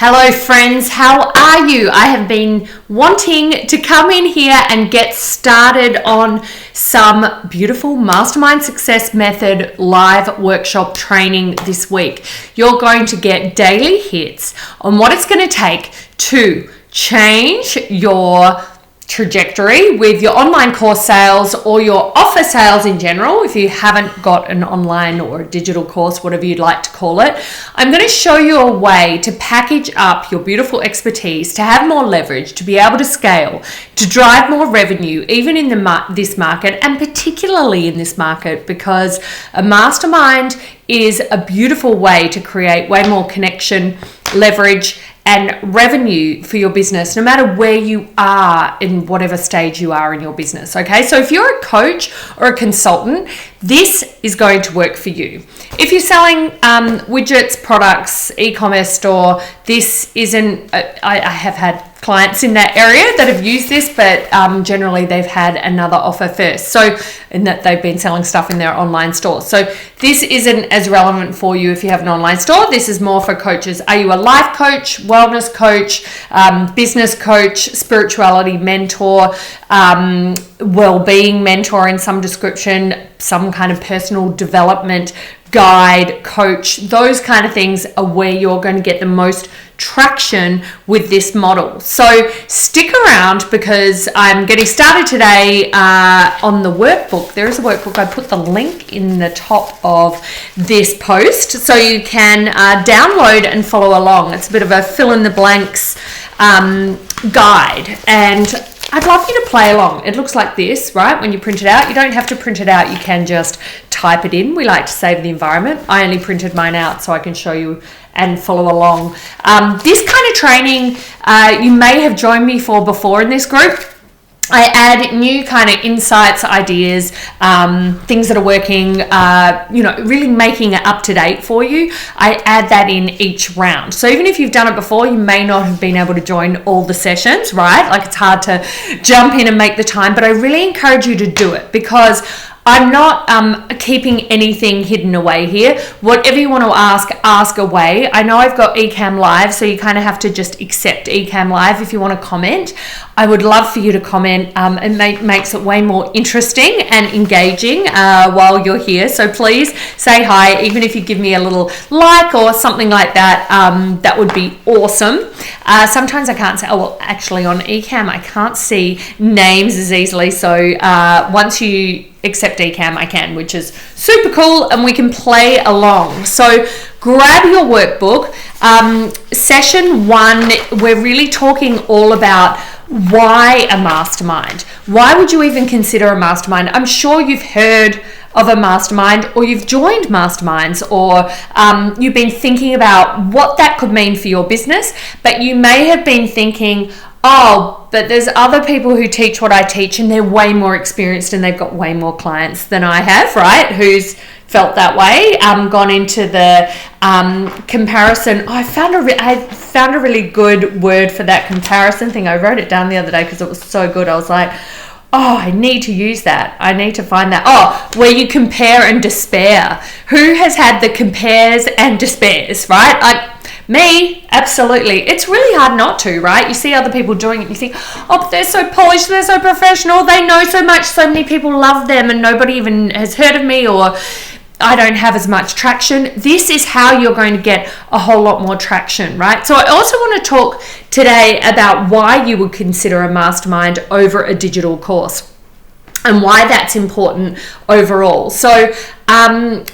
Hello friends, how are you? I have been wanting to come in here and get started on some beautiful Mastermind Success Method live workshop training this week. You're going to get daily hits on what it's going to take to change your trajectory with your online course sales or your offer sales in general. If you haven't got an online or a digital course, whatever you'd like to call it, I'm going to show you a way to package up your beautiful expertise, to have more leverage, to be able to scale, to drive more revenue, even in this market, and particularly in this market, because a mastermind is a beautiful way to create way more connection, leverage, and revenue for your business, no matter where you are in whatever stage you are in your business. Okay, so if you're a coach or a consultant, this is going to work for you. If you're selling widgets, products, e-commerce store, this isn't. I have had clients in that area that have used this, but generally they've had another offer first. So, in that they've been selling stuff in their online store. So this isn't as relevant for you if you have an online store. This is more for coaches. Are you a life coach, wellness coach, business coach, spirituality mentor, well-being mentor in some description, some kind of personal development guide, coach? Those kind of things are where you're going to get the most traction with this model. So stick around, because I'm getting started today on the workbook. There is a workbook. I put the link in the top of this post so you can download and follow along. It's a bit of a fill in the blanks guide, and I'd love you to play along. It looks like this, right? When you print it out, you don't have to print it out. You can just type it in. We like to save the environment. I only printed mine out so I can show you and follow along. This kind of training, you may have joined me for before in this group. I add new kind of insights, ideas, things that are working, really making it up to date for you. I add that in each round. So even if you've done it before, you may not have been able to join all the sessions, right? Like, it's hard to jump in and make the time, but I really encourage you to do it, because I'm not keeping anything hidden away here. Whatever you want to ask away. I know I've got Ecamm Live, so you kind of have to just accept Ecamm Live if you want to comment. I would love for you to comment. It makes it way more interesting and engaging while you're here. So please say hi, even if you give me a little like or something like that. That would be awesome. Sometimes I can't say, actually on Ecamm I can't see names as easily. So once you accept Ecamm, I can, which is super cool, and we can play along. So grab your workbook. Session 1, we're really talking all about why a mastermind. Why would you even consider a mastermind? I'm sure you've heard of a mastermind, or you've joined masterminds, or you've been thinking about what that could mean for your business, but you may have been thinking, but there's other people who teach what I teach and they're way more experienced and they've got way more clients than I have, right? Who's felt that way, gone into the comparison. I found a really good word for that comparison thing. I wrote it down the other day because it was so good. I was like, I need to use that. I need to find that. Where you compare and despair. Who has had the compares and despairs, right? Me, absolutely. It's really hard not to, right? You see other people doing it and you think, but they're so polished, they're so professional, they know so much, so many people love them and nobody even has heard of me, or I don't have as much traction. This is how you're going to get a whole lot more traction, right? So I also want to talk today about why you would consider a mastermind over a digital course, and why that's important overall. So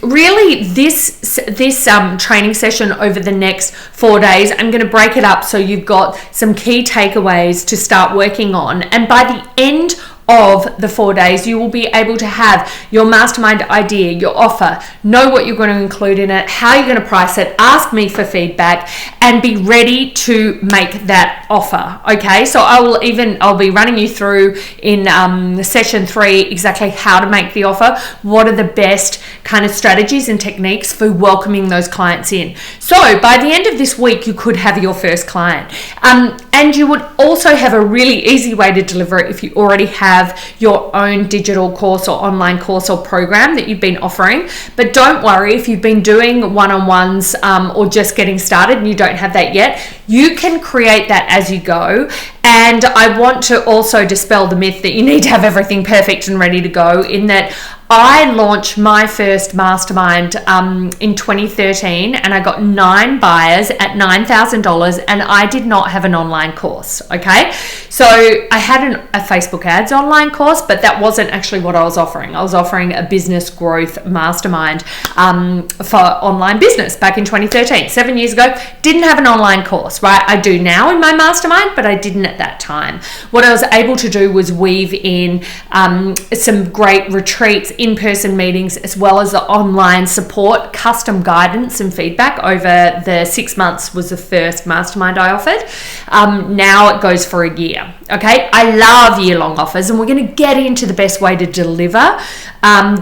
really this training session over the next 4 days, I'm going to break it up so you've got some key takeaways to start working on. And by the end of the 4 days, you will be able to have your mastermind idea, your offer, know what you're going to include in it, how you're going to price it, ask me for feedback, and be ready to make that offer. Okay, so I'll be running you through in session 3 exactly how to make the offer, what are the best kind of strategies and techniques for welcoming those clients in. So by the end of this week, you could have your first client. And you would also have a really easy way to deliver it if you already have your own digital course or online course or program that you've been offering. But don't worry if you've been doing one-on-ones or just getting started and you don't don't have that yet, you can create that as you go. And I want to also dispel the myth that you need to have everything perfect and ready to go, in that I launched my first mastermind in 2013, and I got 9 buyers at $9,000, and I did not have an online course. Okay, so I had a Facebook ads online course, but that wasn't actually what I was offering. I was offering a business growth mastermind for online business back in 2013, 7 years ago. Didn't have an online course, right? I do now in my mastermind, but I didn't at that time. What I was able to do was weave in some great retreats, in-person meetings, as well as the online support, custom guidance and feedback. Over the 6 months was the first mastermind I offered. Now it goes for a year. Okay, I love year-long offers, and we're going to get into the best way to deliver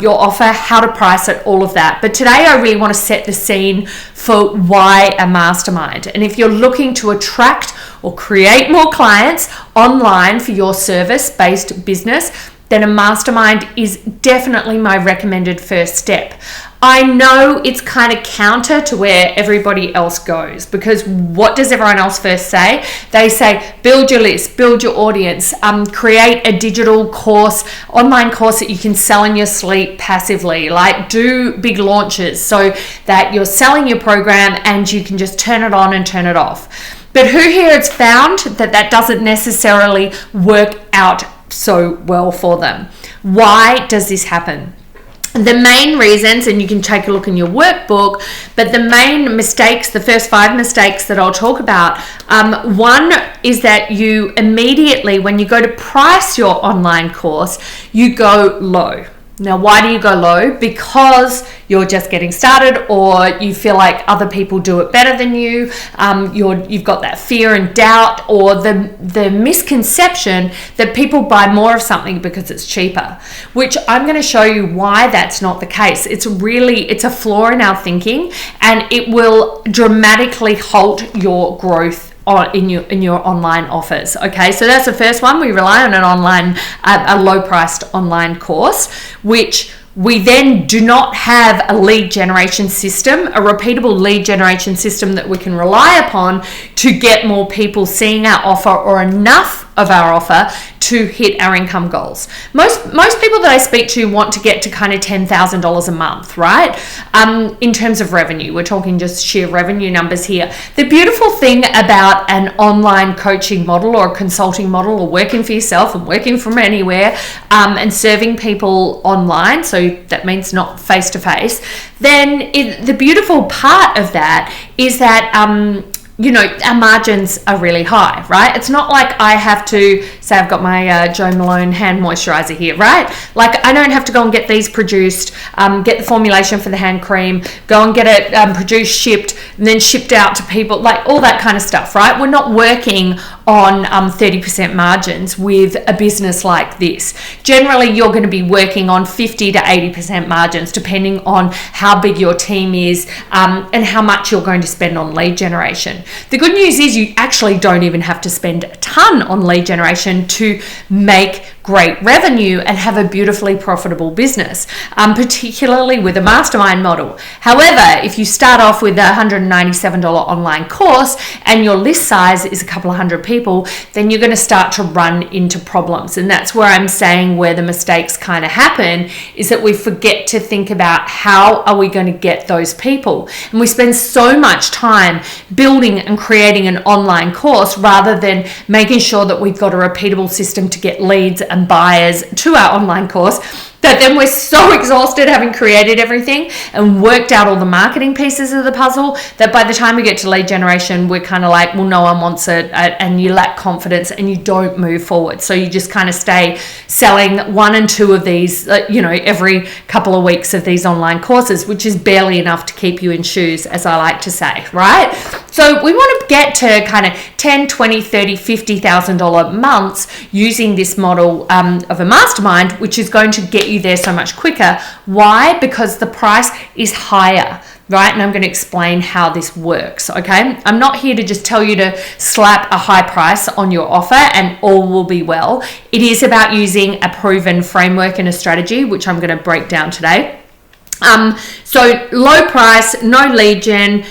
your offer, how to price it, all of that. But today I really want to set the scene for why a mastermind. And if you're looking to attract or create more clients online for your service-based business, then a mastermind is definitely my recommended first step. I know it's kind of counter to where everybody else goes, because what does everyone else first say? They say, build your list, build your audience, create a digital course, online course that you can sell in your sleep passively, like do big launches so that you're selling your program and you can just turn it on and turn it off. But who here has found that doesn't necessarily work out so well for them? Why does this happen? The main reasons, and you can take a look in your workbook, but the main mistakes, the first 5 mistakes that I'll talk about, one is that you immediately, when you go to price your online course, you go low. Now, why do you go low? Because you're just getting started, or you feel like other people do it better than you. You've got that fear and doubt, or the misconception that people buy more of something because it's cheaper, which I'm going to show you why that's not the case. It's a flaw in our thinking, and it will dramatically halt your growth in your online offers. Okay, so that's the first one. We rely on a low priced online course, which we then do not have a lead generation system, a repeatable lead generation system that we can rely upon to get more people seeing our offer, or enough of our offer to hit our income goals. Most people that I speak to want to get to kind of $10,000 a month, right? In terms of revenue, we're talking just sheer revenue numbers here. The beautiful thing about an online coaching model or a consulting model, or working for yourself and working from anywhere, and serving people online, so that means not face to face, then the beautiful part of that is that our margins are really high, right? It's not like I have to say I've got my Joe Malone hand moisturizer here, right? Like, I don't have to go and get these produced, get the formulation for the hand cream, go and get it produced, shipped, and then shipped out to people, like all that kind of stuff, right? We're not working on 30% margins with a business like this. Generally, you're going to be working on 50 to 80% margins, depending on how big your team is and how much you're going to spend on lead generation. The good news is you actually don't even have to spend a ton on lead generation to make great revenue and have a beautifully profitable business, particularly with a mastermind model. However, if you start off with a $197 online course and your list size is a couple of hundred people, then you're going to start to run into problems. And that's where I'm saying where the mistakes kind of happen, is that we forget to think about how are we going to get those people. And we spend so much time building and creating an online course rather than making sure that we've got a repeatable system to get leads and buyers to our online course, that then we're so exhausted having created everything and worked out all the marketing pieces of the puzzle that by the time we get to lead generation, we're kind of like, well, no one wants it, and you lack confidence and you don't move forward. So you just kind of stay selling 1 and 2 of these, every couple of weeks of these online courses, which is barely enough to keep you in shoes, as I like to say, right? So we want to get to kind of $10, $20, $30, $50,000 months using this model of a mastermind, which is going to get you there so much quicker. Why? Because the price is higher, right? And I'm going to explain how this works, okay? I'm not here to just tell you to slap a high price on your offer and all will be well. It is about using a proven framework and a strategy, which I'm going to break down today. So low price, no lead gen,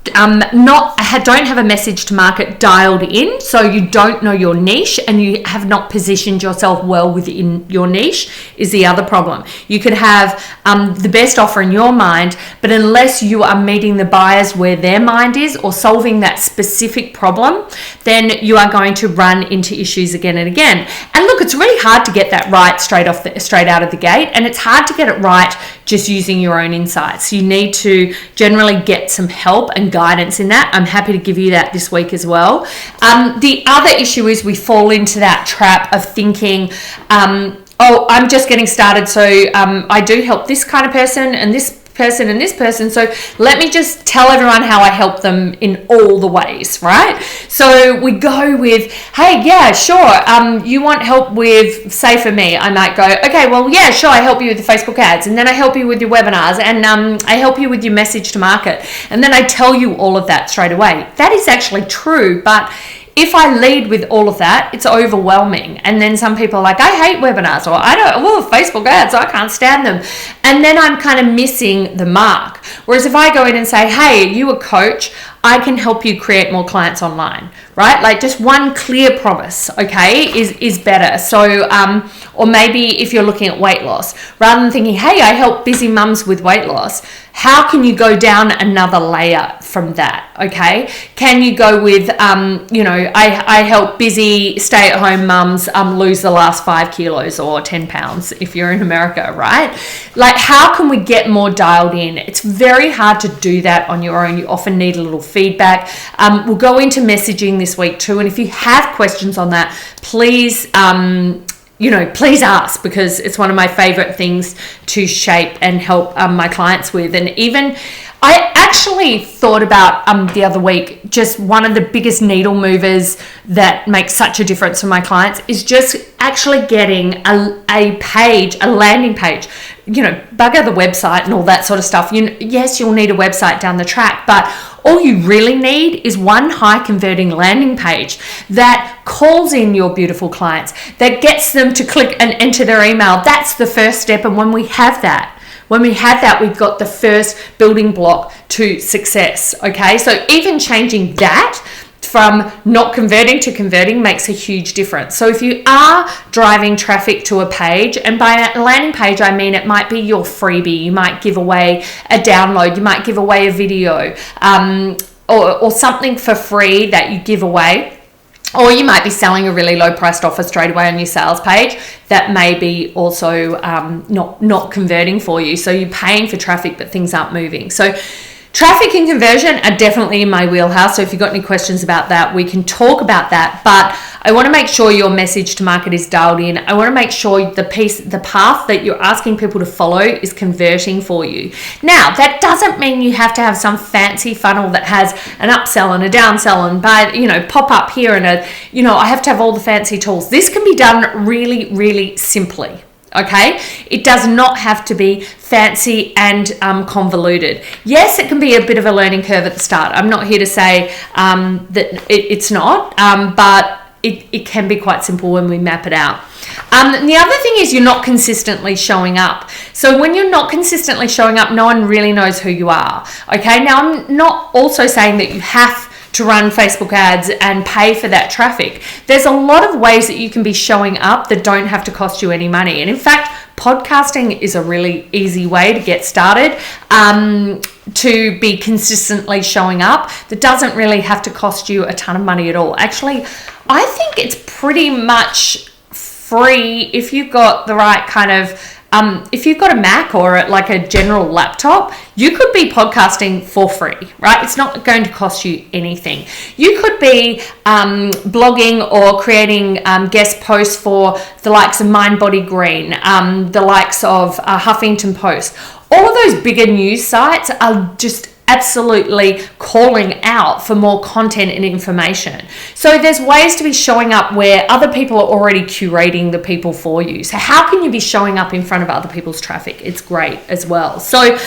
don't have a message to market dialed in, so you don't know your niche and you have not positioned yourself well within your niche is the other problem. You could have the best offer in your mind, but unless you are meeting the buyers where their mind is or solving that specific problem, then you are going to run into issues again and again. And look, it's really hard to get that right straight out of the gate, and it's hard to get it right just using your own insights. You need to generally get some help and guidance in that. I'm happy to give you that this week as well. The other issue is we fall into that trap of thinking, oh, I'm just getting started, so I do help this kind of person and this person and this person, so let me just tell everyone how I help them in all the ways, right? So we go with, hey, yeah, sure, you want help with, say for me, I might go, okay, well, yeah, sure, I help you with the Facebook ads, and then I help you with your webinars, and I help you with your message to market, and then I tell you all of that straight away. That is actually true, but if I lead with all of that, it's overwhelming. And then some people are like, I hate webinars, or Facebook ads, I can't stand them. And then I'm kind of missing the mark. Whereas if I go in and say, hey, are you a coach? I can help you create more clients online, right? Like just one clear promise, okay, is better. So, or maybe if you're looking at weight loss, rather than thinking, hey, I help busy mums with weight loss, how can you go down another layer from that, okay? Can you go with, I help busy stay-at-home mums lose the last 5 kilos or 10 pounds if you're in America, right? Like, how can we get more dialed in? It's very hard to do that on your own. You often need a little feedback. We'll go into messaging this week too, and if you have questions on that, please please ask, because it's one of my favorite things to shape and help my clients with. And even I actually thought about the other week, just one of the biggest needle movers that makes such a difference for my clients is just actually getting a landing page, bugger the website and all that sort of stuff. Yes, you'll need a website down the track, but all you really need is one high converting landing page that calls in your beautiful clients, that gets them to click and enter their email. That's the first step. And when we have that, we've got the first building block to success. Okay. So even changing that from not converting to converting makes a huge difference. So if you are driving traffic to a page, and by a landing page, I mean it might be your freebie, you might give away a download, you might give away a video, or something for free that you give away. Or you might be selling a really low priced offer straight away on your sales page that may be also not converting for you. So you're paying for traffic, but things aren't moving. So traffic and conversion are definitely in my wheelhouse. So if you've got any questions about that, we can talk about that. But I want to make sure your message to market is dialed in. I want to make sure the path that you're asking people to follow is converting for you. Now, that doesn't mean you have to have some fancy funnel that has an upsell and a downsell and pop up here and I have to have all the fancy tools. This can be done really, really simply. Okay, it does not have to be fancy and convoluted. Yes, it can be a bit of a learning curve at the start. I'm not here to say that it's not, but it can be quite simple when we map it out. The other thing is you're not consistently showing up. So when you're not consistently showing up, no one really knows who you are. Okay, now I'm not also saying that you have to run Facebook ads and pay for that traffic. There's a lot of ways that you can be showing up that don't have to cost you any money. And in fact, podcasting is a really easy way to get started, to be consistently showing up. That doesn't really have to cost you a ton of money at all. Actually, I think it's pretty much free if you've got the right kind of if you've got a Mac or like a general laptop, you could be podcasting for free, right? It's not going to cost you anything. You could be blogging or creating guest posts for the likes of Mind Body Green, the likes of Huffington Post. All of those bigger news sites are just absolutely calling out for more content and information. So there's ways to be showing up where other people are already curating the people for you. So how can you be showing up in front of other people's traffic? It's great as well. So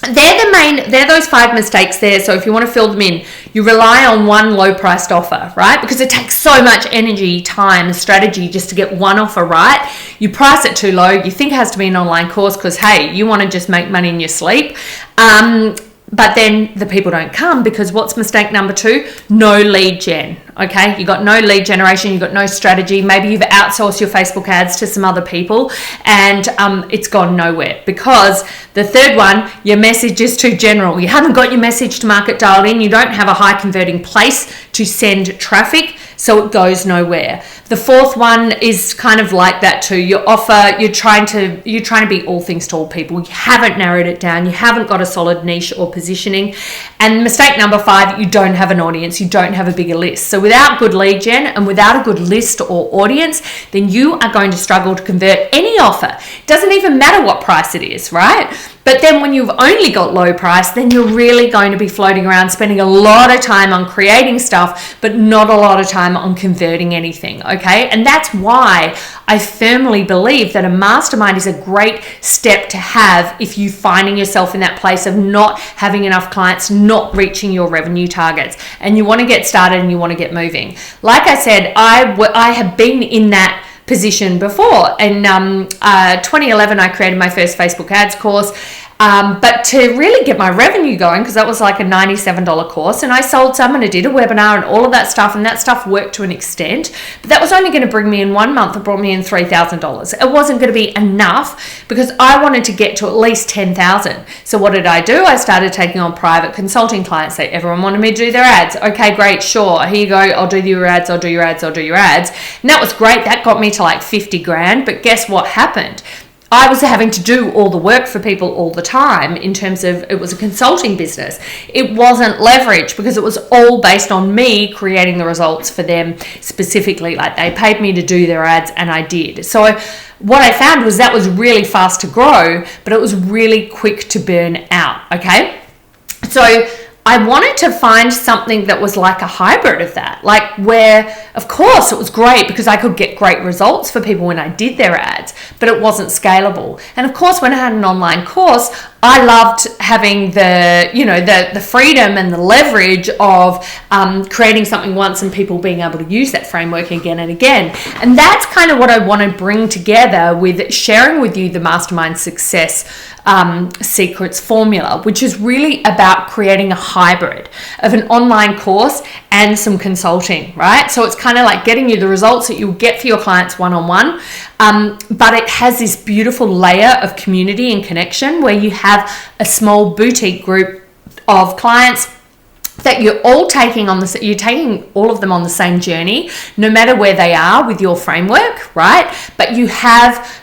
they're those 5 mistakes there. So if you want to fill them in, you rely on one low priced offer, right? Because it takes so much energy, time, and strategy just to get one offer right. You price it too low. You think it has to be an online course because, hey, you want to just make money in your sleep. But then the people don't come because what's mistake number 2? No lead gen. Okay, you got no lead generation, you got no strategy. Maybe you've outsourced your Facebook ads to some other people, and it's gone nowhere because the third one, your message is too general. You haven't got your message to market dialed in. You don't have a high converting place to send traffic, so it goes nowhere. The fourth one is kind of like that too. Your offer, you're trying to be all things to all people. You haven't narrowed it down. You haven't got a solid niche or positioning. And mistake number 5, you don't have an audience. You don't have a bigger list. So without good lead gen and without a good list or audience, then you are going to struggle to convert any offer. It doesn't even matter what price it is, right? But then when you've only got low price, then you're really going to be floating around spending a lot of time on creating stuff, but not a lot of time on converting anything, okay? And that's why I firmly believe that a mastermind is a great step to have if you're finding yourself in that place of not having enough clients, not reaching your revenue targets, and you want to get started and you want to get moving. Like I said, I have been in that position before. In 2011, I created my first Facebook ads course. But to really get my revenue going, because that was like a $97 course, and I sold some and I did a webinar and all of that stuff, and that stuff worked to an extent, but that was only going to bring me in 1 month. It brought me in $3,000. It wasn't going to be enough because I wanted to get to at least 10,000. So what did I do? I started taking on private consulting clients. So everyone wanted me to do their ads. Okay, great, sure. Here you go. I'll do your ads. I'll do your ads. I'll do your ads. And that was great. That got me to like 50 grand. But guess what happened? I was having to do all the work for people all the time in terms of it was a consulting business. It wasn't leverage because it was all based on me creating the results for them specifically. Like they paid me to do their ads and I did. So what I found was that was really fast to grow, but it was really quick to burn out. Okay. So I wanted to find something that was like a hybrid of that, like where, of course, it was great because I could get great results for people when I did their ads, but it wasn't scalable. And of course, when I had an online course, I loved having the freedom and the leverage of creating something once and people being able to use that framework again and again. And that's kind of what I want to bring together with sharing with you the Mastermind Success Secrets formula, which is really about creating a hybrid of an online course and some consulting, right? So it's kind of like getting you the results that you'll get for your clients one-on-one, but it has this beautiful layer of community and connection where you have a small boutique group of clients that you're all taking you're taking all of them on the same journey, no matter where they are with your framework, right? But you have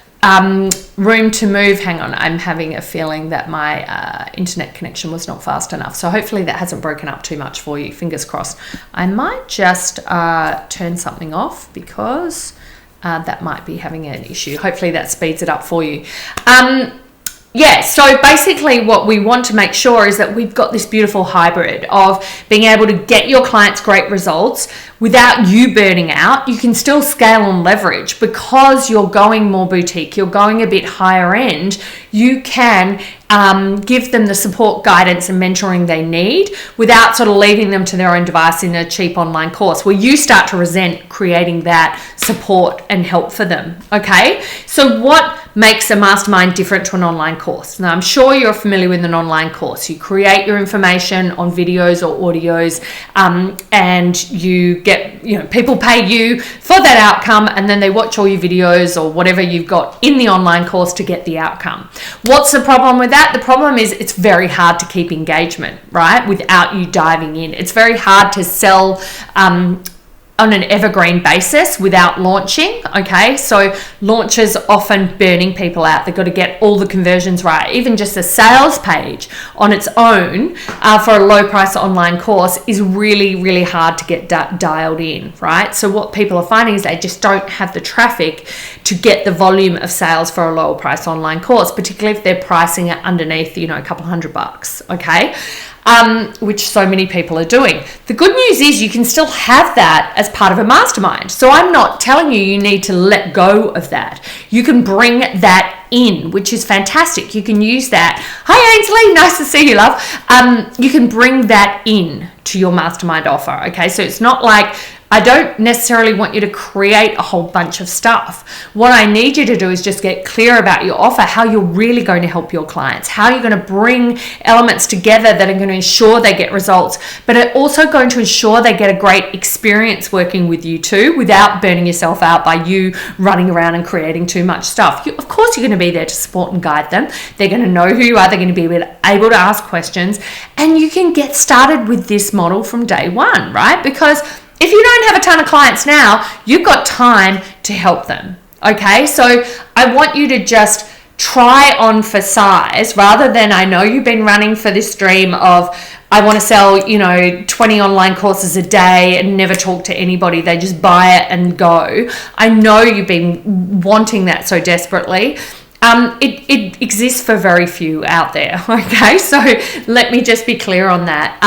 room to move. Hang on, I'm having a feeling that my internet connection was not fast enough. So hopefully that hasn't broken up too much for you. Fingers crossed. I might just turn something off because that might be having an issue. Hopefully that speeds it up for you. Yeah, so basically what we want to make sure is that we've got this beautiful hybrid of being able to get your clients great results without you burning out. You can still scale and leverage because you're going more boutique, you're going a bit higher end. You can give them the support, guidance and mentoring they need without sort of leaving them to their own device in a cheap online course where you start to resent creating that support and help for them. Okay, so what makes a mastermind different to an online course? Now, I'm sure you're familiar with an online course. You create your information on videos or audios, and you get, people pay you for that outcome, and then they watch all your videos or whatever you've got in the online course to get the outcome. What's the problem with that? The problem is it's very hard to keep engagement, right? Without you diving in. It's very hard to sell on an evergreen basis without launching. Okay, so launches often burning people out. They've got to get all the conversions right. Even just a sales page on its own for a low price online course is really, really hard to get dialed in, right? So what people are finding is they just don't have the traffic to get the volume of sales for a lower price online course, particularly if they're pricing it underneath, a couple $100, okay? Which so many people are doing. The good news is you can still have that as part of a mastermind. So I'm not telling you need to let go of that. You can bring that in, which is fantastic. You can use that. Hi Ainsley, nice to see you, love. You can bring that in to your mastermind offer. Okay, so it's not like I don't necessarily want you to create a whole bunch of stuff. What I need you to do is just get clear about your offer, how you're really going to help your clients, how you're going to bring elements together that are going to ensure they get results, but are also going to ensure they get a great experience working with you too, without burning yourself out by you running around and creating too much stuff. Of course, you're going to be there to support and guide them. They're going to know who you are. They're going to be able to ask questions, and you can get started with this model from day one, right? Because if you don't have a ton of clients now, you've got time to help them, okay? So I want you to just try on for size rather than, I know you've been running for this dream of, I want to sell, 20 online courses a day and never talk to anybody. They just buy it and go. I know you've been wanting that so desperately. It exists for very few out there, okay? So let me just be clear on that.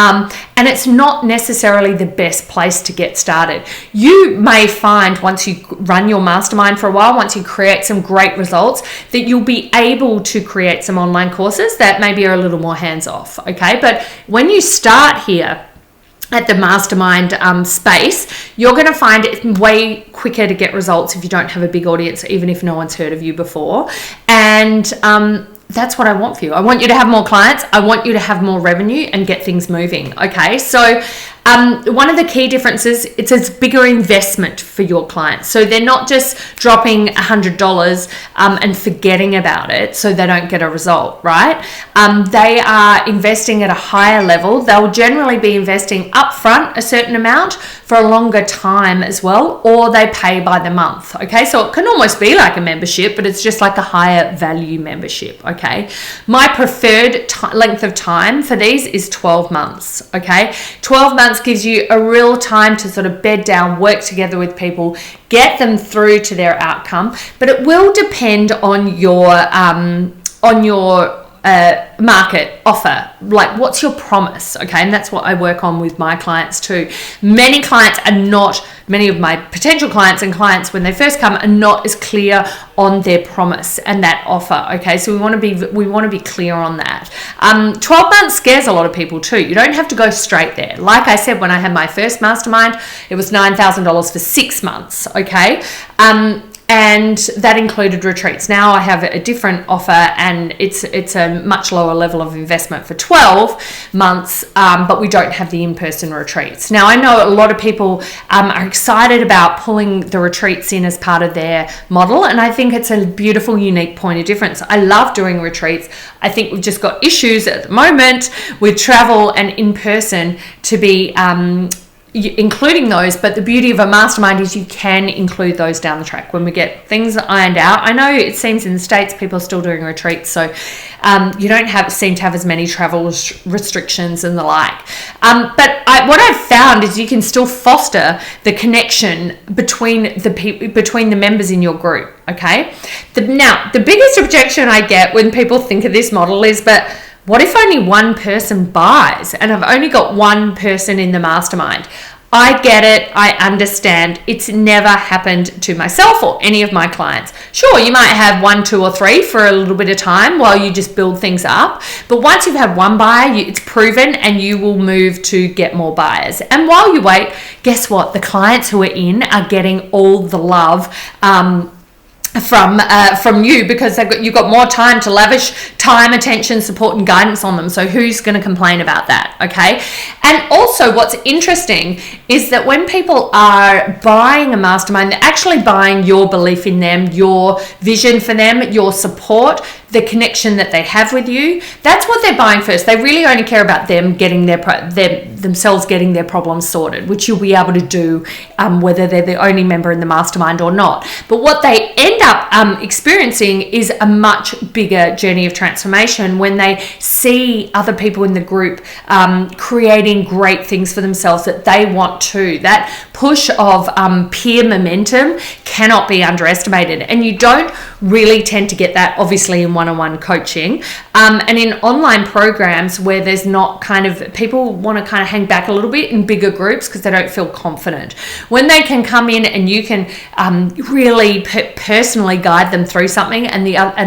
And it's not necessarily the best place to get started. You may find once you run your mastermind for a while, once you create some great results, that you'll be able to create some online courses that maybe are a little more hands-off, okay? But when you start here, at the mastermind space, you're going to find it way quicker to get results if you don't have a big audience, even if no one's heard of you before. And that's what I want for you. I want you to have more clients. I want you to have more revenue and get things moving. Okay. So one of the key differences, it's a bigger investment for your clients. So they're not just dropping $100 and forgetting about it so they don't get a result, right? They are investing at a higher level. They'll generally be investing upfront a certain amount for a longer time as well, or they pay by the month. Okay, so it can almost be like a membership, but it's just like a higher value membership. Okay, my preferred length of time for these is 12 months. Okay, 12 months gives you a real time to sort of bed down, work together with people, get them through to their outcome. But it will depend on your market offer, like what's your promise, okay? And that's what I work on with my clients too. Many of my potential clients and clients when they first come are not as clear on their promise and that offer, okay? So we want to be clear on that. 12 months scares a lot of people too. You don't have to go straight there. Like I said, when I had my first mastermind, it was $9,000 for 6 months, okay? And that included retreats. Now I have a different offer, and it's a much lower level of investment for 12 months, but we don't have the in-person retreats. Now I know a lot of people are excited about pulling the retreats in as part of their model, and I think it's a beautiful, unique point of difference. I love doing retreats. I think we've just got issues at the moment with travel and in-person to be including those, but the beauty of a mastermind is you can include those down the track when we get things ironed out. I know it seems in the States people are still doing retreats, so you don't seem to have as many travel restrictions and the like. But what I've found is you can still foster the connection between the members in your group. Okay. Now the biggest objection I get when people think of this model is, but what if only one person buys and I've only got one person in the mastermind? I get it. I understand. It's never happened to myself or any of my clients. Sure, you might have 1, 2, or 3 for a little bit of time while you just build things up. But once you've had one buyer, it's proven, and you will move to get more buyers. And while you wait, guess what? The clients who are in are getting all the love from you, because you've got more time to lavish time, attention, support, and guidance on them. So who's going to complain about that? Okay. And also what's interesting is that when people are buying a mastermind, they're actually buying your belief in them, your vision for them, your support, the connection that they have with you. That's what they're buying first. They really only care about them getting themselves getting their problems sorted, which you'll be able to do whether they're the only member in the mastermind or not. But what they end up experiencing is a much bigger journey of transformation when they see other people in the group creating great things for themselves that they want to. That push of peer momentum cannot be underestimated, and you don't really tend to get that obviously in one-on-one coaching and in online programs where there's not people want to kind of hang back a little bit in bigger groups because they don't feel confident. When they can come in and you can really personally guide them through something, and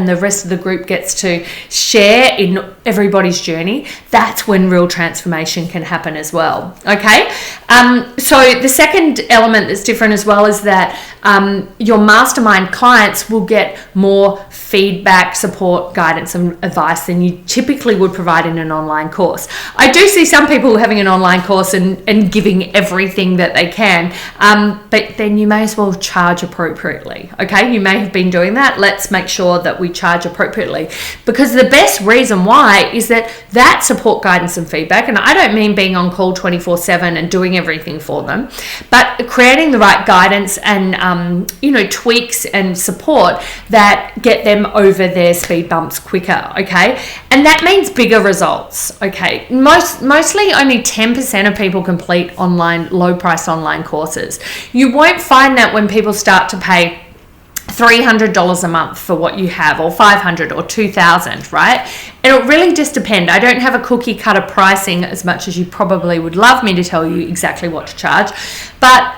the rest of the group gets to share in everybody's journey, that's when real transformation can happen as well. Okay. So the second element that's different as well is that your mastermind clients will get more feedback, support, guidance, and advice than you typically would provide in an online course. I do see some people having an online course and giving everything that they can, but then you may as well charge appropriately. Okay, you may have been doing that. Let's make sure that we charge appropriately, because the best reason why is that support, guidance, and feedback, and I don't mean being on call 24/7 and doing everything for them, but creating the right guidance and tweaks and support that get them over their speed bumps quicker. Okay, and that means bigger results. Okay, mostly only 10% of people complete online, low price online courses. You won't find that when people start to pay $300 a month for what you have, or $500 or $2,000, right? It'll really just depend. I don't have a cookie cutter pricing as much as you probably would love me to tell you exactly what to charge, but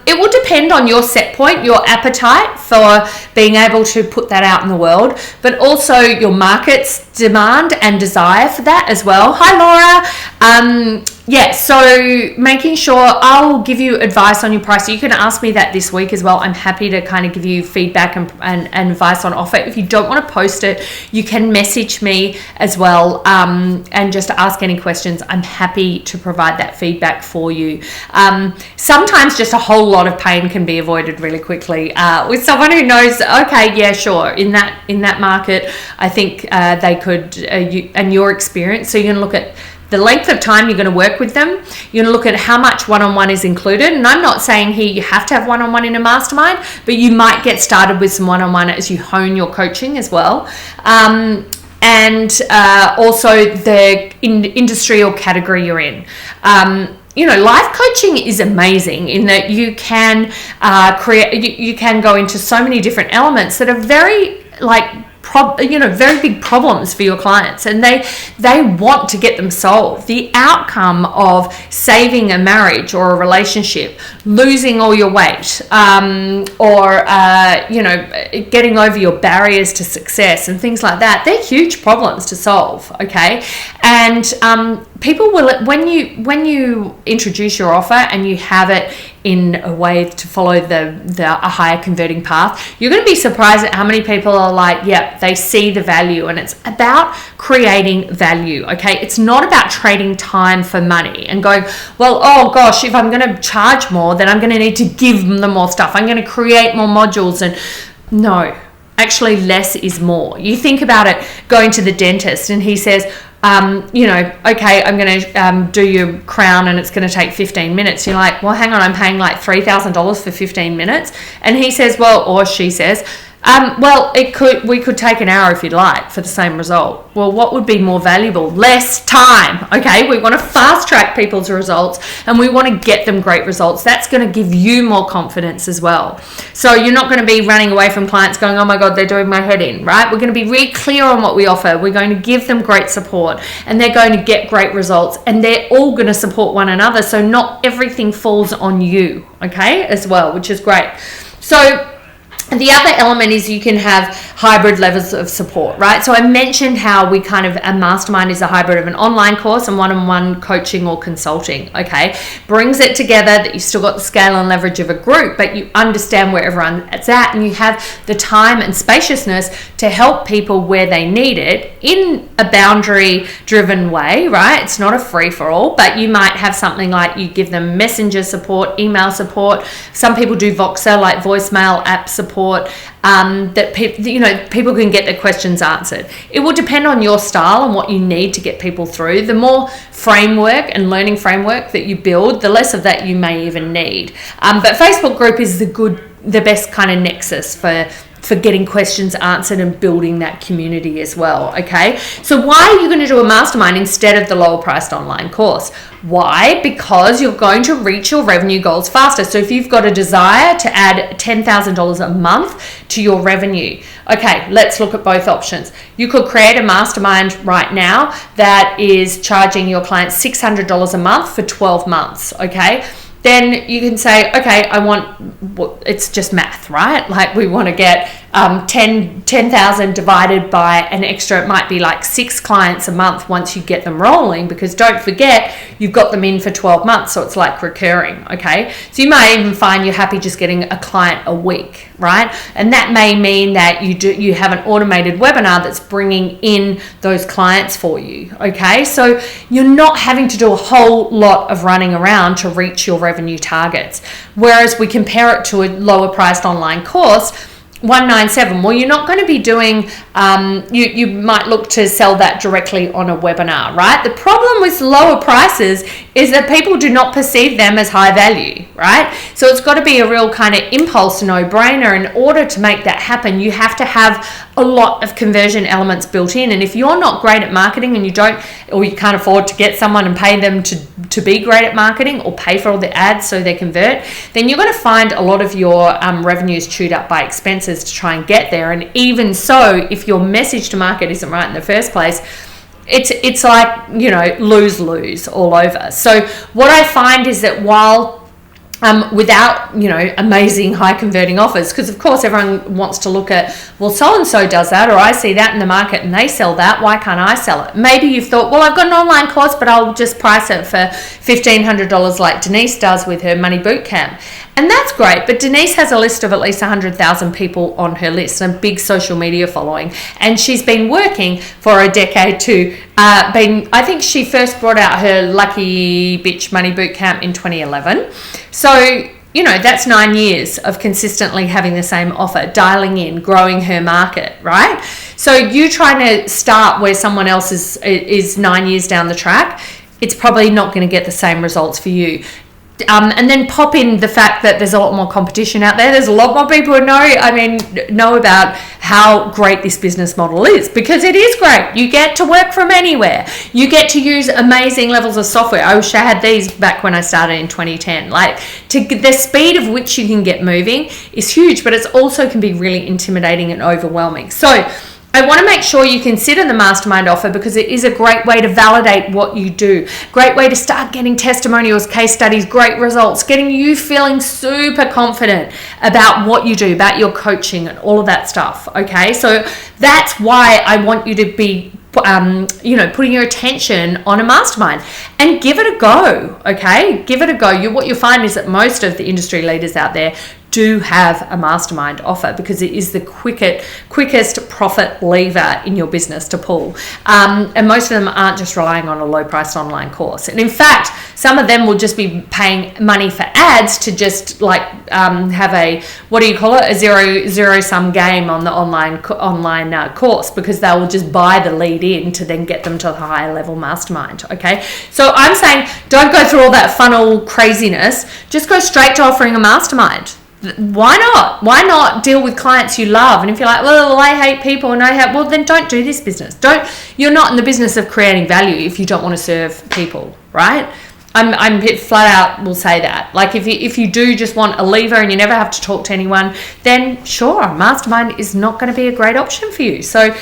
it will depend on your set point, your appetite for being able to put that out in the world, but also your market's demand and desire for that as well. Hi, Laura. So making sure I'll give you advice on your price. You can ask me that this week as well. I'm happy to kind of give you feedback and advice on offer. If you don't want to post it, you can message me as well and just ask any questions. I'm happy to provide that feedback for you. Sometimes just a whole lot of pain can be avoided really quickly with someone who knows, okay, yeah, sure, in that market, I think they could, and your experience. So you're going to look at the length of time you're going to work with them. You're going to look at how much one-on-one is included. And I'm not saying here you have to have one-on-one in a mastermind, but you might get started with some one-on-one as you hone your coaching as well. And also the industry or category you're in. Life coaching is amazing in that you can you can go into so many different elements that are very very big problems for your clients, and they want to get them solved. The outcome of saving a marriage or a relationship, losing all your weight, or getting over your barriers to success and things like that, they're huge problems to solve. Okay, and people will, when you introduce your offer and you have it in a way to follow a higher converting path, you're going to be surprised at how many people are like, yep, they see the value. And it's about creating value. Okay, it's not about trading time for money and going, well, oh gosh, if I'm going to charge more, then I'm going to need to give them more stuff, I'm going to create more modules. And no, actually less is more. You think about it, going to the dentist and he says, okay, I'm going to do your crown and it's going to take 15 minutes. You're like, well, hang on, I'm paying like $3,000 for 15 minutes. And he says, well, or she says, we could take an hour if you'd like for the same result. Well, what would be more valuable? Less time. Okay, we want to fast track people's results and we want to get them great results. That's going to give you more confidence as well. So you're not going to be running away from clients going, oh my God, they're doing my head in, right? We're going to be really clear on what we offer. We're going to give them great support and they're going to get great results, and they're all going to support one another. So not everything falls on you, okay, as well, which is great. So the other element is you can have hybrid levels of support, right? So I mentioned how we a mastermind is a hybrid of an online course and one-on-one coaching or consulting, okay? Brings it together that you've still got the scale and leverage of a group, but you understand where everyone's at and you have the time and spaciousness to help people where they need it in a boundary-driven way, right? It's not a free-for-all, but you might have something like you give them messenger support, email support. Some people do Voxer, like voicemail app support, that people can get their questions answered. It will depend on your style and what you need to get people through. The more framework and learning framework that you build, the less of that you may even need. But Facebook group is the best kind of nexus for getting questions answered and building that community as well, okay? So why are you going to do a mastermind instead of the lower priced online course? Why? Because you're going to reach your revenue goals faster. So if you've got a desire to add $10,000 a month to your revenue, okay, let's look at both options. You could create a mastermind right now that is charging your clients $600 a month for 12 months, okay? Then you can say, okay, it's just math, right? Like we want to get 10,000 divided by an extra, it might be like 6 clients a month once you get them rolling, because don't forget, you've got them in for 12 months, so it's like recurring, okay? So you may even find you're happy just getting a client a week, right? And that may mean that you have an automated webinar that's bringing in those clients for you, okay? So you're not having to do a whole lot of running around to reach your revenue targets. Whereas we compare it to a lower priced online course, 197, well, you're not going to be doing, you might look to sell that directly on a webinar, right? The problem with lower prices is that people do not perceive them as high value, right? So it's got to be a real kind of impulse, no-brainer. In order to make that happen, you have to have a lot of conversion elements built in. And if you're not great at marketing and you don't, or you can't afford to get someone and pay them to be great at marketing or pay for all the ads so they convert, then you're going to find a lot of your revenues chewed up by expenses to try and get there. And even so, if your message to market isn't right in the first place, it's like, you know, lose all over. So what I find is that while without, you know, amazing high converting offers, because of course everyone wants to look at, well, so and so does that, or I see that in the market and they sell that, why can't I sell it? Maybe you've thought, well, I've got an online course, but I'll just price it for $1,500 like Denise does with her money bootcamp. And that's great, but Denise has a list of at least 100,000 people on her list and a big social media following. And she's been working for a decade to, I think she first brought out her Lucky Bitch Money Bootcamp in 2011. So, you know, that's 9 years of consistently having the same offer, dialing in, growing her market, right? So you trying to start where someone else is 9 years down the track, it's probably not going to get the same results for you. And then pop in the fact that there's a lot more competition out there. There's a lot more people who know about how great this business model is, because it is great. You get to work from anywhere. You get to use amazing levels of software. I wish I had these back when I started in 2010. Like, the speed of which you can get moving is huge, but it also can be really intimidating and overwhelming. So I want to make sure you consider the Mastermind offer, because it is a great way to validate what you do. Great way to start getting testimonials, case studies, great results, getting you feeling super confident about what you do, about your coaching and all of that stuff. Okay, so that's why I want you to be putting your attention on a mastermind and give it a go. Okay, give it a go. What you'll find is that most of the industry leaders out there do have a mastermind offer, because it is the quickest profit lever in your business to pull. And most of them aren't just relying on a low priced online course. And in fact, some of them will just be paying money for ads to just have a, a zero sum game on the online course, because they will just buy the lead in to then get them to the higher level mastermind. Okay, so I'm saying don't go through all that funnel craziness, just go straight to offering a mastermind. Why not? Why not deal with clients you love? And if you're like, well, I hate people and well, then don't do this business. You're not in the business of creating value if you don't want to serve people, right? I'm flat out will say that. Like, if you do just want a lever and you never have to talk to anyone, then sure, mastermind is not going to be a great option for you. So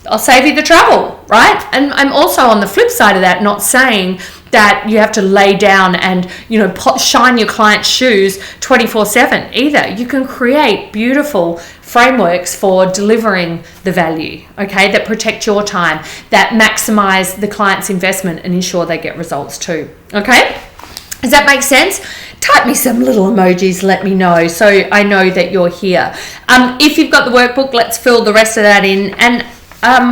I'll save you the trouble, right? And I'm also on the flip side of that, not saying that you have to lay down and, shine your client's shoes 24/7 either. You can create beautiful frameworks for delivering the value, okay, that protect your time, that maximize the client's investment and ensure they get results too, okay? Does that make sense? Type me some little emojis, let me know, so I know that you're here. If you've got the workbook, let's fill the rest of that in, and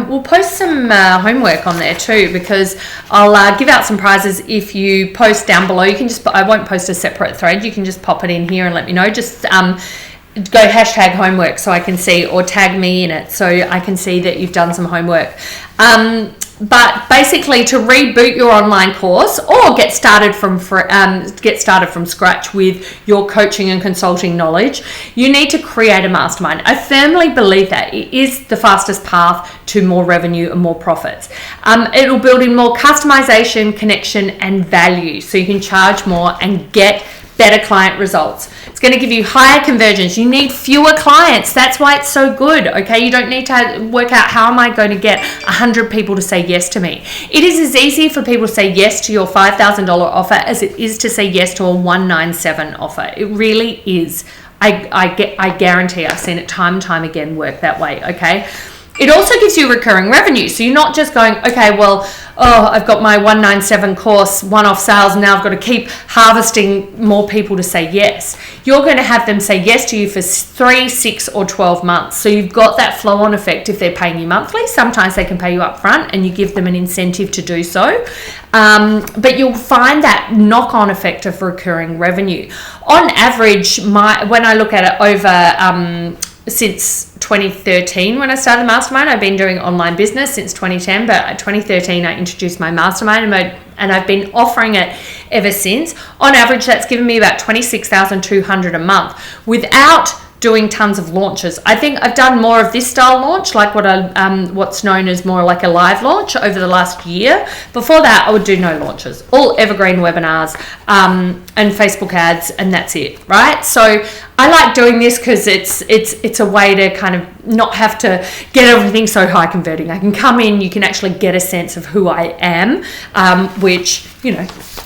we'll post some homework on there too, because I'll give out some prizes if you post down below. You can I won't post a separate thread. You can just pop it in here and let me know. Just go #homework so I can see, or tag me in it so I can see that you've done some homework. But basically, to reboot your online course or get started from scratch with your coaching and consulting knowledge, you need to create a mastermind. I firmly believe that it is the fastest path to more revenue and more profits. It'll build in more customization, connection, and value, so you can charge more and get better client results. It's going to give you higher conversions. You need fewer clients. That's why it's so good. Okay, you don't need to work out how am I going to get 100 people to say yes to me. It is as easy for people to say yes to your $5,000 offer as it is to say yes to a 197 offer. It really is. I guarantee I've seen it time and time again work that way, okay? It also gives you recurring revenue. So you're not just going, okay, well, I've got my 197 course, one-off sales, now I've got to keep harvesting more people to say yes. You're going to have them say yes to you for 3, 6, or 12 months. So you've got that flow-on effect if they're paying you monthly. Sometimes they can pay you up front and you give them an incentive to do so. But you'll find that knock-on effect of recurring revenue. On average, when I look at it over since 2013 when I started Mastermind. I've been doing online business since 2010, but in 2013 I introduced my Mastermind and I've been offering it ever since. On average, that's given me about $26,200 a month without doing tons of launches. I think I've done more of this style launch, like what's known as more like a live launch over the last year. Before that, I would do no launches, all evergreen webinars and Facebook ads, and that's it, right? So I like doing this because it's a way to kind of not have to get everything so high converting. I can come in, you can actually get a sense of who I am, which, you know,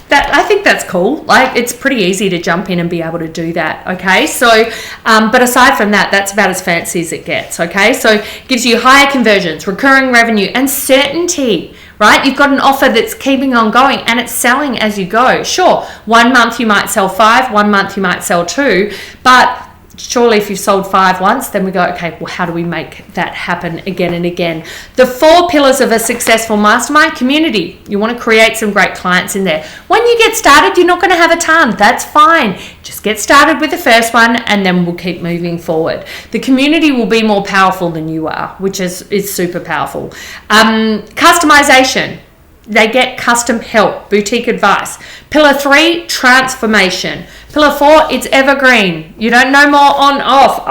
that I think that's cool. Like, it's pretty easy to jump in and be able to do that, okay? So, but aside from that, that's about as fancy as it gets, okay? So it gives you higher conversions, recurring revenue, and certainty, right? You've got an offer that's keeping on going and it's selling as you go. Sure, 1 month you might sell 5, 1 month you might sell 2, but surely if you've sold 5 once, then we go, okay, well, how do we make that happen again and again? The 4 pillars of a successful mastermind: community. You want to create some great clients in there. When you get started, you're not going to have a ton. That's fine. Just get started with the first one and then we'll keep moving forward. The community will be more powerful than you are, which is super powerful. Customization. They get custom help, boutique advice. Pillar 3, transformation. Pillar 4, it's evergreen. You don't know more on, off,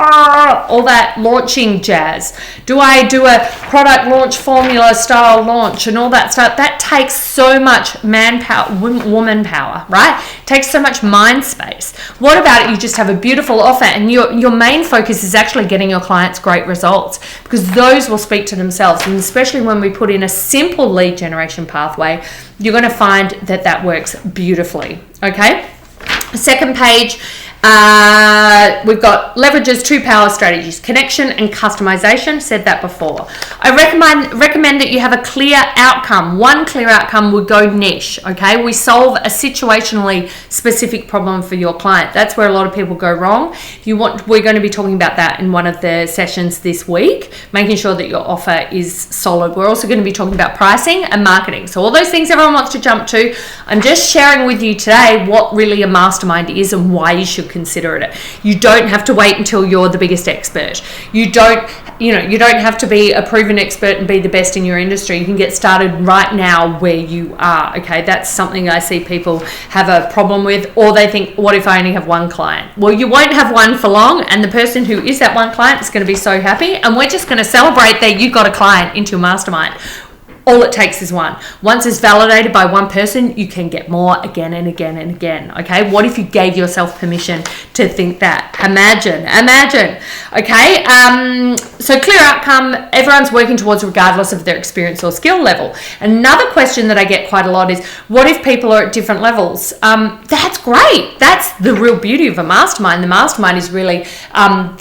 all that launching jazz. Do I do a product launch formula style launch and all that stuff? That takes so much manpower, woman power, right? It takes so much mind space. What about it? You just have a beautiful offer and your main focus is actually getting your clients great results, because those will speak to themselves. And especially when we put in a simple lead generation pathway, you're going to find that works beautifully, okay? Second page, we've got leverages 2 power strategies: connection and customization. Said that before. I recommend that you have a clear outcome. One clear outcome would go niche, okay? We solve a situationally specific problem for your client. That's where a lot of people go wrong. We're going to be talking about that in one of the sessions this week, making sure that your offer is solid. We're also going to be talking about pricing and marketing. So all those things everyone wants to jump to, I'm just sharing with you today what really a mastermind is and why you should consider it. You don't have to wait until you're the biggest expert. You don't have to be a proven expert and be the best in your industry. You can get started right now where you are, okay? That's something I see people have a problem with, or they think, what if I only have one client? Well, you won't have one for long, and the person who is that one client is going to be so happy, and we're just going to celebrate that you've got a client into your mastermind. All it takes is one. Once it's validated by one person, you can get more again and again and again, okay? What if you gave yourself permission to think that? Imagine, okay? So clear outcome, everyone's working towards regardless of their experience or skill level. Another question that I get quite a lot is, what if people are at different levels? That's great. That's the real beauty of a mastermind. The mastermind is really that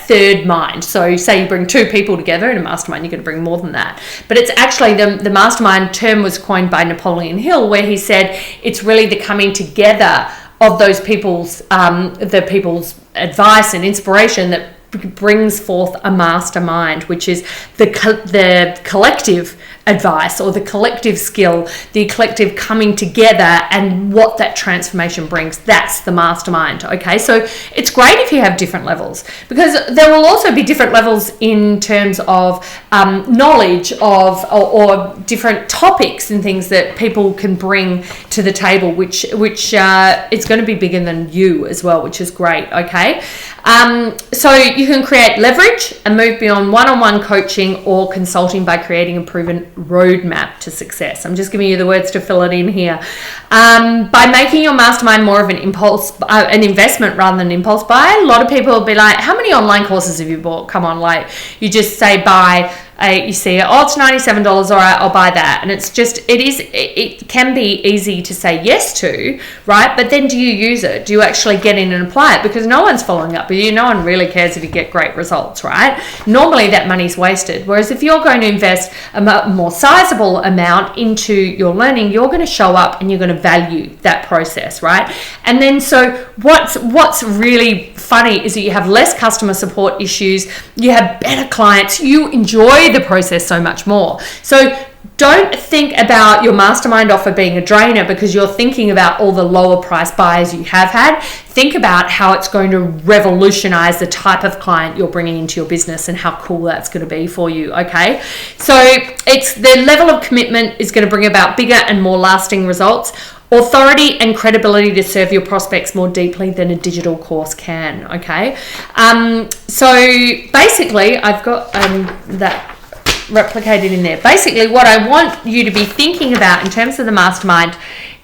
third mind. So say you bring 2 people together in a mastermind, you're going to bring more than that. But it's actually the mastermind term was coined by Napoleon Hill, where he said it's really the coming together of those people's advice and inspiration that brings forth a mastermind, which is the collective advice or the collective skill, the collective coming together, and what that transformation brings. That's the mastermind, okay? So it's great if you have different levels, because there will also be different levels in terms of knowledge of or different topics and things that people can bring to the table, which is going to be bigger than you as well, which is great, okay? So you can create leverage and move beyond one-on-one coaching or consulting by creating a proven roadmap to success. I'm just giving you the words to fill it in here. By making your mastermind more of an investment rather than an impulse buy. A lot of people will be like, how many online courses have you bought? Come on, like you just say buy you see it, oh, it's $97, all right, I'll buy that. And it can be easy to say yes to, right? But then do you use it? Do you actually get in and apply it? Because no one's following up with you. No one really cares if you get great results, right? Normally that money's wasted. Whereas if you're going to invest a more sizable amount into your learning, you're going to show up and you're going to value that process, right? And then so what's really funny is that you have less customer support issues, you have better clients, you enjoy the process so much more. So don't think about your mastermind offer being a drainer because you're thinking about all the lower price buyers you have had. Think about how it's going to revolutionize the type of client you're bringing into your business and how cool that's going to be for you, okay? So it's the level of commitment is going to bring about bigger and more lasting results. Authority and credibility to serve your prospects more deeply than a digital course can, okay? So basically, I've got that replicated in there. Basically, what I want you to be thinking about in terms of the mastermind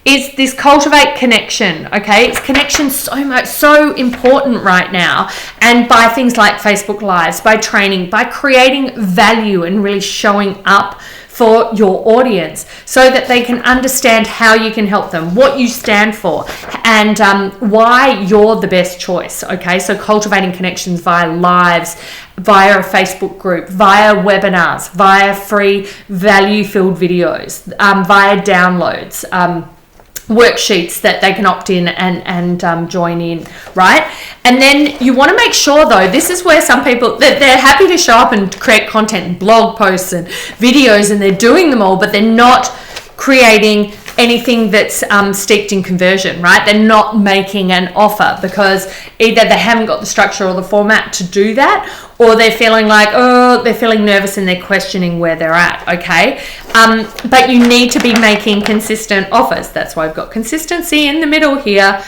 is this cultivate connection, okay? It's connection so important right now. And by things like Facebook Lives, by training, by creating value and really showing up for your audience so that they can understand how you can help them, what you stand for, and why you're the best choice, okay? So cultivating connections via lives, via a Facebook group, via webinars, via free value-filled videos, via downloads, worksheets that they can opt in and join in, right? And then you want to make sure, though, this is where some people, they're happy to show up and create content, blog posts and videos, and they're doing them all, but they're not creating anything that's steeped in conversion, right? They're not making an offer because either they haven't got the structure or the format to do that, or they're feeling like, they're feeling nervous and they're questioning where they're at, okay? But you need to be making consistent offers. That's why I've got consistency in the middle here.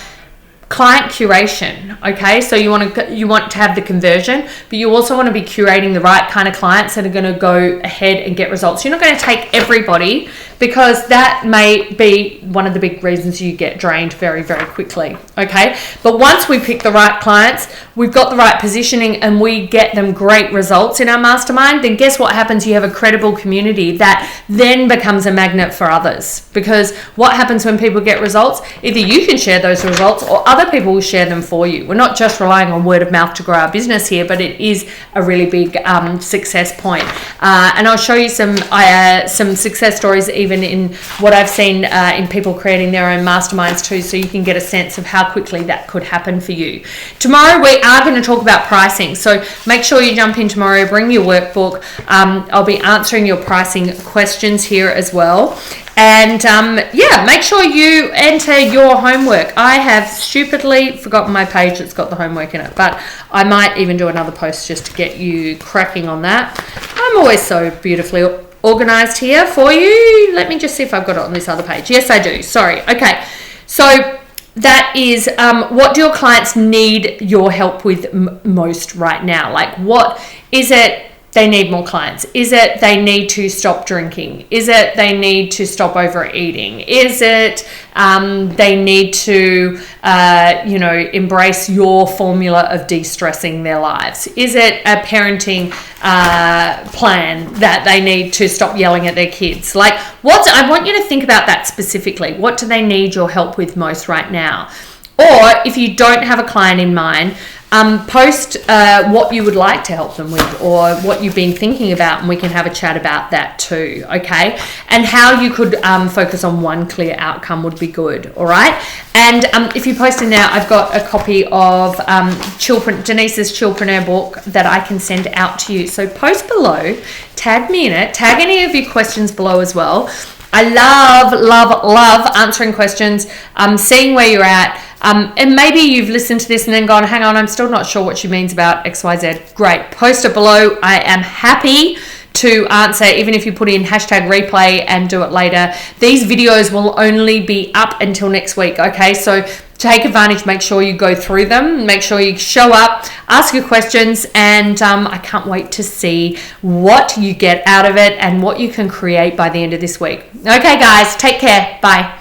Client curation, okay? So you want to have the conversion, but you also want to be curating the right kind of clients that are going to go ahead and get results. You're not going to take everybody because that may be one of the big reasons you get drained very, very quickly, okay? But once we pick the right clients, we've got the right positioning and we get them great results in our mastermind, then guess what happens? You have a credible community that then becomes a magnet for others. Because what happens when people get results? Either you can share those results or other people will share them for you. We're not just relying on word of mouth to grow our business here, but it is a really big success point. And I'll show you some success stories even in what I've seen in people creating their own masterminds too, so you can get a sense of how quickly that could happen for you. Tomorrow we are going to talk about pricing, so make sure you jump in tomorrow, bring your workbook. I'll be answering your pricing questions here as well. And make sure you enter your homework. I have stupidly forgotten my page that's got the homework in it, but I might even do another post just to get you cracking on that. I'm always so beautifully organized here for you. Let me just see if I've got it on this other page. Yes, I do. Sorry. Okay. So that is what do your clients need your help with most right now? Like, what is it they need more clients? Is it they need to stop drinking? Is it they need to stop overeating? Is it they need to, embrace your formula of de-stressing their lives? Is it a parenting plan that they need to stop yelling at their kids? Like, I want you to think about that specifically. What do they need your help with most right now? Or if you don't have a client in mind, post what you would like to help them with or what you've been thinking about, and we can have a chat about that too, okay? And how you could focus on one clear outcome would be good, all right? And if you post in there, I've got a copy of Denise's Chillpreneur book that I can send out to you. So post below, tag me in it, tag any of your questions below as well. I love answering questions, seeing where you're at. And maybe you've listened to this and then gone, hang on, I'm still not sure what she means about XYZ. Great. Post it below. I am happy to answer, even if you put in #replay and do it later. These videos will only be up until next week, okay? So take advantage, make sure you go through them, make sure you show up, ask your questions, and I can't wait to see what you get out of it and what you can create by the end of this week. Okay, guys, take care. Bye.